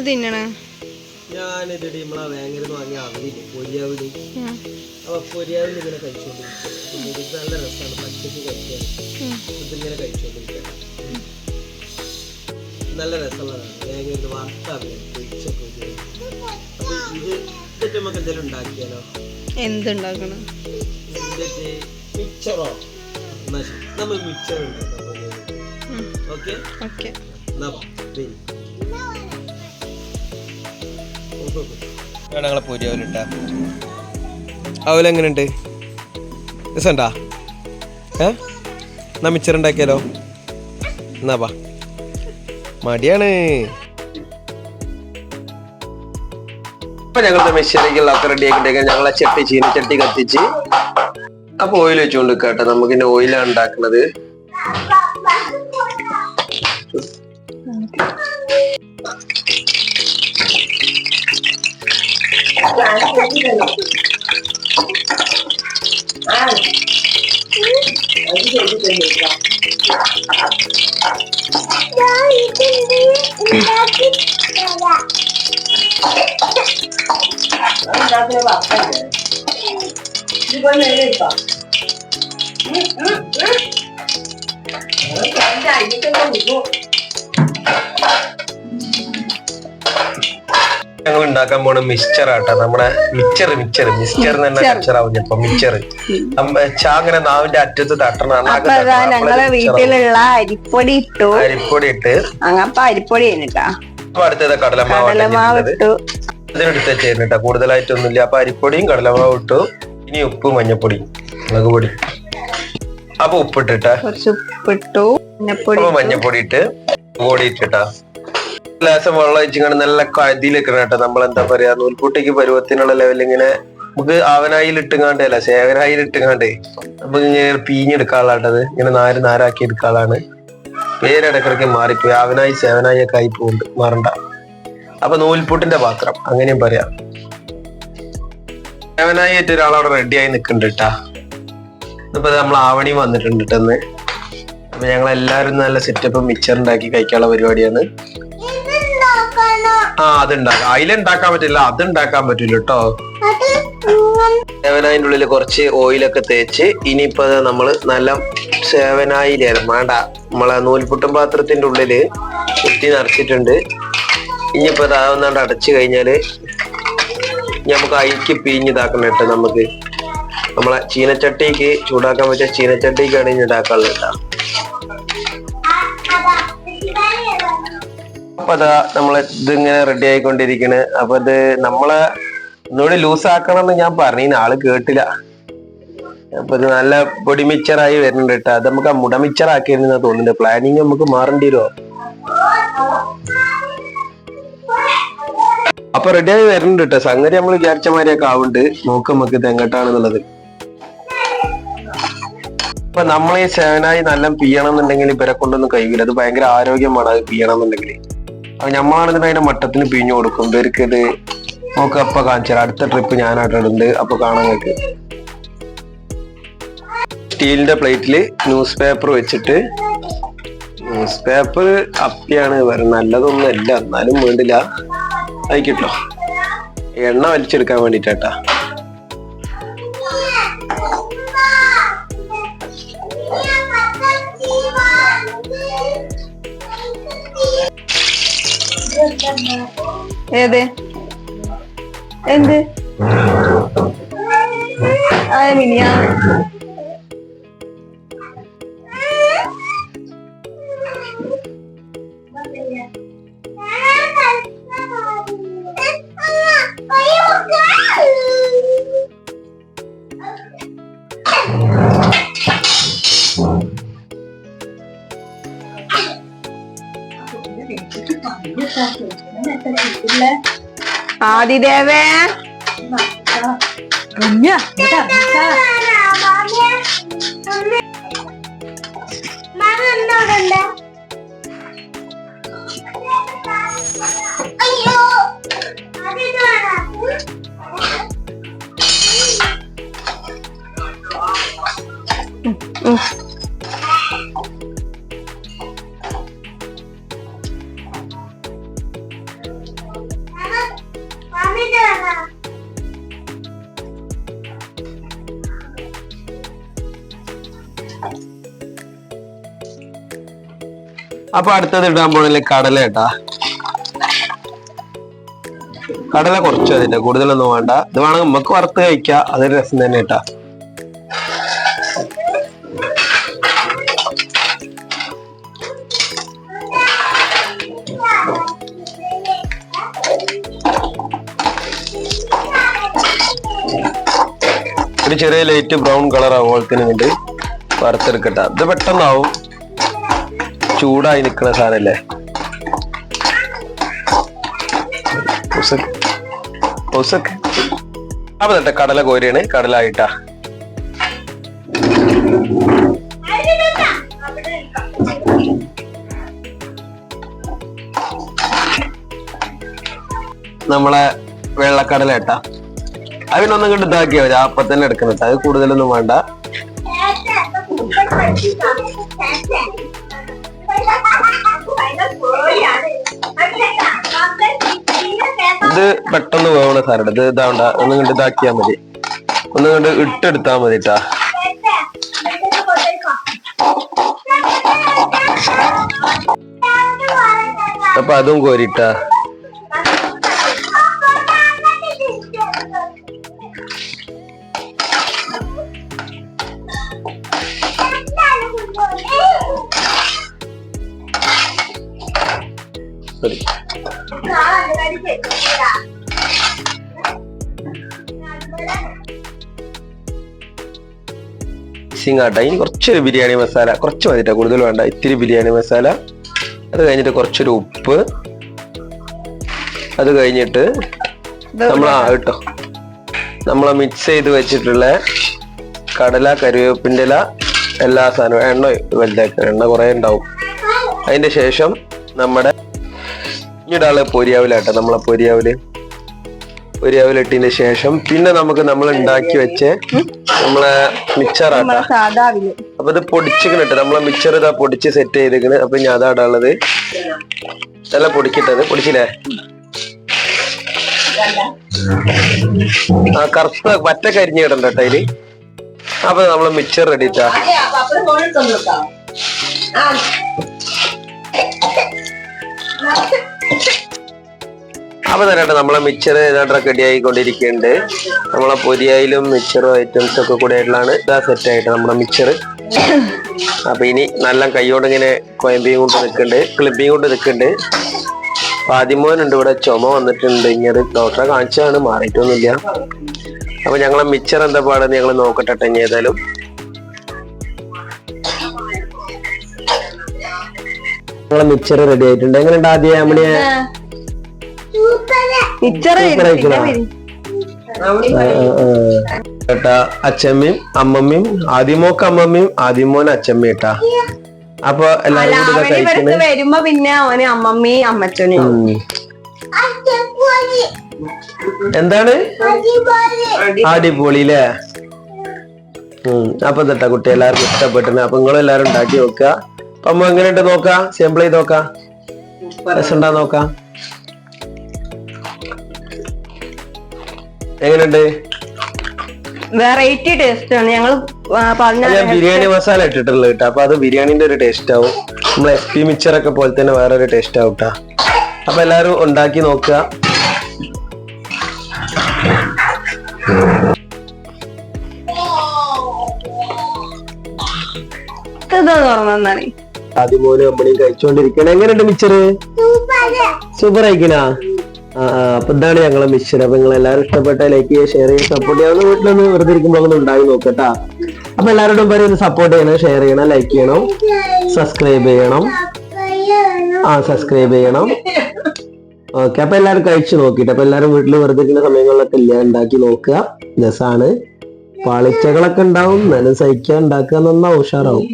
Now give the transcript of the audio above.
തിന്നണ ഞാനിത് നമ്മളെ വേങ്ങരുന്ന് വാങ്ങിയ അവലില്ലേ പൊരിയാവില്. അപ്പൊ പൊരിയാവിൽ ഇങ്ങനെ കഴിച്ചോണ്ടിരിക്കും. ഇത് നല്ല രസമാണ് പച്ചക്ക് കഴിക്കാൻ. ഇതിങ്ങനെ കഴിച്ചോണ്ടിരിക്കണം. നല്ല രസമുള്ളതാണ് വേങ്ങരുന്ന് വറുത്താവില്ല പൊരിച്ച പൊരി. അപ്പൊ ഇതിട്ട് നമുക്ക് എന്തെങ്കിലും ഉണ്ടാക്കിയാലോ? എന്തുണ്ടാക്കണം? മിച്ചറോ? നമ്മൾ മിച്ചർ ഉണ്ടാക്കാം. Okay okay. ഞങ്ങളെ പൊരി അവലിട്ട അവലെങ്ങനെയുണ്ട്? രസമുണ്ടാ? എന്നാ മിച്ചർ ഉണ്ടാക്കിയാലോ? എന്നാ പാ മടിയാണ്. അപ്പൊ ഞങ്ങളുടെ മിച്ചറിക്കുള്ളൊക്കെ റെഡി ആക്കിട്ടേക്കാൻ ഞങ്ങളെ ചീനച്ചട്ടി കത്തിച്ച് അപ്പൊ ഓയിൽ വെച്ചുകൊണ്ട് കേട്ടോ. നമുക്കിന്റെ ഓയിലാണ് ഉണ്ടാക്കുന്നത്. ഞങ്ങൾ ഉണ്ടാക്കാൻ പോണ മിക്സ്ചർ ആട്ടോ. നമ്മുടെ മിക്സ്ചർ തന്നെ കച്ചറാവും ചിലപ്പോ. മിക്സ്ചർ അങ്ങനെ നാവിന്റെ അറ്റത്ത് തട്ടണം. ഞങ്ങളെ വീട്ടിലുള്ള അരിപ്പൊടി ഇട്ടു. അരിപ്പൊടി അപ്പൊ അടുത്തത് കടലമാവ് ഇട്ടു. ഇതിനെടുത്ത് വെച്ചേരുന്നിട്ടാ, കൂടുതലായിട്ടൊന്നുമില്ല. അപ്പൊ അരിപ്പൊടിയും കടലമാവ് ഇട്ടു. ഇനി ഉപ്പ്, മഞ്ഞപ്പൊടി, മുളക് പൊടി. അപ്പൊ ഉപ്പിട്ടിട്ടാ, മഞ്ഞപ്പൊടി ഇട്ട് പൊടി ഇട്ടിട്ടാ ഗ്ലാസം വെള്ളം വെച്ചിങ്ങനെ നല്ല കതിയിലിക്കണം കേട്ടോ. നമ്മളെന്താ പറയാ, നൂൽപുട്ടിക്ക് പരുവത്തിനുള്ള ലെവലിൽ ഇങ്ങനെ നമുക്ക് ആവനായിൽ ഇട്ടുങ്ങാണ്ട് അല്ല സേവനായിൽ ഇട്ടുങ്ങാണ്ട് നമുക്ക് ഇങ്ങനെ പീഞ്ഞെടുക്കാനുള്ളത്. ഇങ്ങനെ നാരാക്കി എടുക്കാനുള്ളതാണ്. പേരിടക്കിടക്ക് മാറിപ്പോയി. ആവനായി സേവനായി ഒക്കെ ആയി പോകുന്നുണ്ട്, മാറണ്ട. അപ്പൊ നൂൽപുട്ടിന്റെ പാത്രം അങ്ങനെയും പറയാം. സേവനായി ആയിട്ട് ഒരാളവിടെ റെഡിയായി നിൽക്കുന്നുണ്ട് കേട്ടാ. ഇപ്പൊ നമ്മൾ ആവണി വന്നിട്ടുണ്ട് കേട്ടെന്ന്. അപ്പൊ ഞങ്ങളെല്ലാരും നല്ല സെറ്റപ്പ് മിക്സർ ഉണ്ടാക്കി കഴിക്കാനുള്ള പരിപാടിയാണ്. അതുണ്ടാക്കാം. അതിലുണ്ടാക്കാൻ പറ്റില്ല, അത് ഉണ്ടാക്കാൻ പറ്റൂല കേട്ടോ. സേവനായിന്റെ ഉള്ളിൽ കുറച്ച് ഓയിലൊക്കെ തേച്ച് ഇനിയിപ്പോ നമ്മള് നല്ല സേവനായിലായിരുന്നു വേണ്ട നമ്മളെ നൂൽപുട്ടും പാത്രത്തിന്റെ ഉള്ളില് കുത്തി നിറച്ചിട്ടുണ്ട്. ഇനിയിപ്പോ അതാവുന്നാണ്ട് അടച്ചു കഴിഞ്ഞാല് നമുക്ക് അരിക്ക് പിഴിഞ്ഞിതാക്കണം കേട്ടോ. നമുക്ക് നമ്മളെ ചീനച്ചട്ടിക്ക് ചൂടാക്കാൻ പറ്റിയ ചീനച്ചട്ടിക്കാണ് ഇനി ഉണ്ടാക്കാനുള്ളത് കേട്ടോ. അപ്പൊ അതാ നമ്മളെ ഇതിങ്ങനെ റെഡി ആയിക്കൊണ്ടിരിക്കണ്. അപ്പൊ ഇത് നമ്മളെ ഒന്നുകൂടി ലൂസ് ആക്കണം എന്ന് ഞാൻ പറഞ്ഞു, ആള് കേട്ടില്ല. അപ്പൊ ഇത് നല്ല പൊടി മിക്സറായി വരുന്നുണ്ട് കേട്ടോ. അത് നമുക്ക് ആ മുട മിക്സർ ആക്കിയിരുന്ന തോന്നുന്നുണ്ട്. പ്ലാനിങ് നമുക്ക് മാറേണ്ടി വരുമോ? അപ്പൊ റെഡിയായി വരുന്നുണ്ട് കേട്ടോ. സംഗതി നമ്മൾ വിചാരിച്ച മാതിരിയൊക്കെ ആവുന്നുണ്ട്. നോക്ക് നമുക്ക് ഇത് എങ്ങോട്ടാണെന്നുള്ളത്. അപ്പൊ നമ്മൾ ഈ സേവനായി നല്ല പിയണം എന്നുണ്ടെങ്കിൽ ഇവരെ കൊണ്ടൊന്നും കഴിയില്ല. അത് ഭയങ്കര ആരോഗ്യമാണ് അത് പിയണം എന്നുണ്ടെങ്കിൽ. അപ്പൊ നമ്മളാണെങ്കിൽ അതിന്റെ മട്ടത്തിന് പിഴിഞ്ഞു കൊടുക്കും. ഇവർക്ക് ഇത് നോക്ക് അപ്പൊ കാണിച്ചാൽ അടുത്ത ട്രിപ്പ് ഞാനായിട്ടുണ്ട്. അപ്പൊ കാണാൻ കേക്ക് സ്റ്റീലിന്റെ പ്ലേറ്റില് ന്യൂസ് പേപ്പർ വെച്ചിട്ട്, ന്യൂസ് പേപ്പർ അപ്പിയാണ് നല്ലതൊന്നും അല്ല, എന്നാലും വേണ്ടില്ല ആയിക്കിട്ടോ. എണ്ണ വലിച്ചെടുക്കാൻ വേണ്ടിട്ടാ. ഏത് എന്ത് മിനിയാ ആദിദേവേ അപ്പൊ അടുത്തത് ഇടാൻ പോണില്ലേ കടല കേട്ടാ. കടല കുറച്ച് അതിന്റെ കൂടുതലൊന്നും വേണ്ട. ഇത് വേണമെങ്കിൽ നമുക്ക് വറുത്ത് കഴിക്കാം, അതൊരു രസം തന്നെ കേട്ടാ. ഒരു ചെറിയ ലൈറ്റ് ബ്രൗൺ കളർ ആവുമ്പോഴത്തേനും കൊണ്ട് വറുത്തെടുക്കട്ട. ഇത് പെട്ടെന്നാവും, ചൂടായി നിൽക്കുന്ന സാധനല്ലേ. അപ്പൊ തട്ടെ കടല കോരിയാണ്, കടലായിട്ടാ. നമ്മളെ വെള്ളക്കടല ഇട്ടാ. അതിനൊന്നും കണ്ട് ഇതാക്കിയാ മതി, അപ്പൊ തന്നെ എടുക്കണം. അത് കൂടുതലൊന്നും വേണ്ട. ഇത് പെട്ടെന്ന് വേവണ സാധനം. ഇത് ഇതാവണ്ട, ഒന്നും കണ്ട് ഇതാക്കിയാ മതി, ഒന്നും കണ്ട് ഇട്ടെടുത്താ മതിട്ടാ. അപ്പൊ അതും കോരിട്ടാ. സിങ്ങാട്ട. ഇനി കുറച്ചൊരു ബിരിയാണി മസാല, കുറച്ച് മതിട്ടാ, കൂടുതൽ വേണ്ട. ഇത്തിരി ബിരിയാണി മസാല. അത് കഴിഞ്ഞിട്ട് കുറച്ചൊരു ഉപ്പ്. അത് കഴിഞ്ഞിട്ട് കേട്ടോ നമ്മളെ മിക്സ് ചെയ്ത് വെച്ചിട്ടുള്ള കടല, കറിവേപ്പിൻ്റെ ഇല, എല്ലാ സാധനവും. എണ്ണ വലുതാക്കുക, എണ്ണ കുറെ ഉണ്ടാവും. അതിന്റെ ശേഷം നമ്മുടെ ഇടാള് പൊരിയാവിലാട്ടോ. നമ്മളെ പൊരിയാവിലിട്ടതിന് ശേഷം പിന്നെ നമുക്ക് നമ്മൾ ഉണ്ടാക്കി വെച്ച് നമ്മളെ മിച്ചറാട്ടാ. അപ്പൊ ഇത് പൊടിച്ചിട്ട് നമ്മളെ മിച്ചർ ഇതാ പൊടിച്ച് സെറ്റ് ചെയ്തിരിക്കണ്. അപ്പൊ ഞാൻ അതാ ഇടാനുള്ളത്. നല്ല പൊടിക്കിട്ടത് പൊടിച്ചില്ലേ. ആ കറുത്ത പറ്റ കരിഞ്ഞ് കിടണ്ട കേട്ടോ അതില്. അപ്പൊ നമ്മള് മിച്ചർ റെഡിട്ടാ. അപ്പൊ തന്നെ നമ്മളെ മിച്ചർ ഏതാണ്ടൊക്കെ റെഡി ആയിക്കൊണ്ടിരിക്കുന്നുണ്ട്. നമ്മളെ പൊരിയായാലും മിച്ചറും ഐറ്റംസ് ഒക്കെ കൂടെ ആയിട്ടുള്ളതാണ് ഇതാ സെറ്റ് ആയിട്ട് നമ്മുടെ മിച്ചർ. അപ്പൊ ഇനി നല്ല കൈയോണ്ട് ഇങ്ങനെ കൊയമ്പിയും കൊണ്ട് നിൽക്കുന്നുണ്ട്, ക്ലിപ്പിയും കൊണ്ട് നിൽക്കുന്നുണ്ട്. ആദ്യമോനുണ്ട് ഇവിടെ, ചുമ വന്നിട്ടുണ്ട്. ഇങ്ങനെ ഡോക്ടറെ കാണിച്ചാണ്, മാറിയിട്ടൊന്നുമില്ല. അപ്പൊ ഞങ്ങളെ മിച്ചർ എന്താ പാടെന്ന് ഞങ്ങൾ നോക്കട്ടെ. ഇനി ഏതായാലും ഞങ്ങളെ മിച്ചർ റെഡി ആയിട്ടുണ്ട്. എങ്ങനെയുണ്ട് ആദ്യം അമ്മണിയെ? കേട്ടാ അച്ഛമ്മയും അമ്മമ്മയും, ആദ്യമോക്ക് അമ്മമ്മയും ആദ്യമോൻ അച്ഛമ്മയും കേട്ടാ. അപ്പൊ എല്ലാരും കൂടി കഴിക്കുന്നത് വരുമ്പോ പിന്നെ അവന് അമ്മമ്മയും അമ്മച്ചനും. എന്താണ് അടിപൊളിയില്ലേ? അപ്പൊ തട്ടാ കുട്ടി എല്ലാവർക്കും ഇഷ്ടപ്പെട്ടിന്. അപ്പൊ നിങ്ങളും എല്ലാരും ഉണ്ടാക്കി നോക്കുക. അപ്പൊ അമ്മ എങ്ങനെയുണ്ട് നോക്കാം, സാമ്പിൾ ചെയ്ത് നോക്കാം, രസമുണ്ടാ നോക്കാം. എങ്ങനെയുണ്ട്? വെറൈറ്റി ടേസ്റ്റ് ആണ്. ഞങ്ങൾ ഞാൻ ബിരിയാണി മസാല ഇട്ടിട്ടുള്ളത് കേട്ടോ. അപ്പൊ അത് ബിരിയാണിന്റെ ഒരു ടേസ്റ്റ് ആവും. നമ്മളെ SP മിച്ചറൊക്കെ പോലെ തന്നെ വേറൊരു ടേസ്റ്റ് ആവും കേട്ടോ. അപ്പൊ എല്ലാരും ഉണ്ടാക്കി നോക്കുക. ആദ്യമോനും അമ്മണിയും കഴിച്ചോണ്ടിരിക്കണം. എങ്ങനെയുണ്ട് മിച്ചറ്? സൂപ്പർ ആയിക്കണാ. അപ്പൊ ഇതാണ് ഞങ്ങളെ മിച്ചർ. അപ്പൊ നിങ്ങൾ എല്ലാവരും ഇഷ്ടപ്പെട്ട ലൈക്ക് ചെയ്യുക, ഷെയർ ചെയ്യുക, സപ്പോർട്ട് ചെയ്യാവുന്ന. വീട്ടിലൊന്ന് വെറുതെ ഇരിക്കുമ്പോൾ ഒന്ന് ഉണ്ടാക്കി നോക്കട്ടാ. അപ്പൊ എല്ലാവരോടും പറയും സപ്പോർട്ട് ചെയ്യണം, ഷെയർ ചെയ്യണം, ലൈക്ക് ചെയ്യണം, സബ്സ്ക്രൈബ് ചെയ്യണം. സബ്സ്ക്രൈബ് ചെയ്യണം. ഓക്കെ. അപ്പൊ എല്ലാവരും കഴിച്ചു നോക്കിട്ട്. അപ്പൊ എല്ലാവരും വീട്ടിൽ വെറുതെ ഇരിക്കുന്ന സമയങ്ങളിലൊക്കെ ഇല്ല ഉണ്ടാക്കി നോക്കുക. രസാണ്. പാളിച്ചകളൊക്കെ ഉണ്ടാവും, നല്ല സഹിക്കാൻ ഉണ്ടാക്കുക, നന്നാവും, ഉഷാറാവും.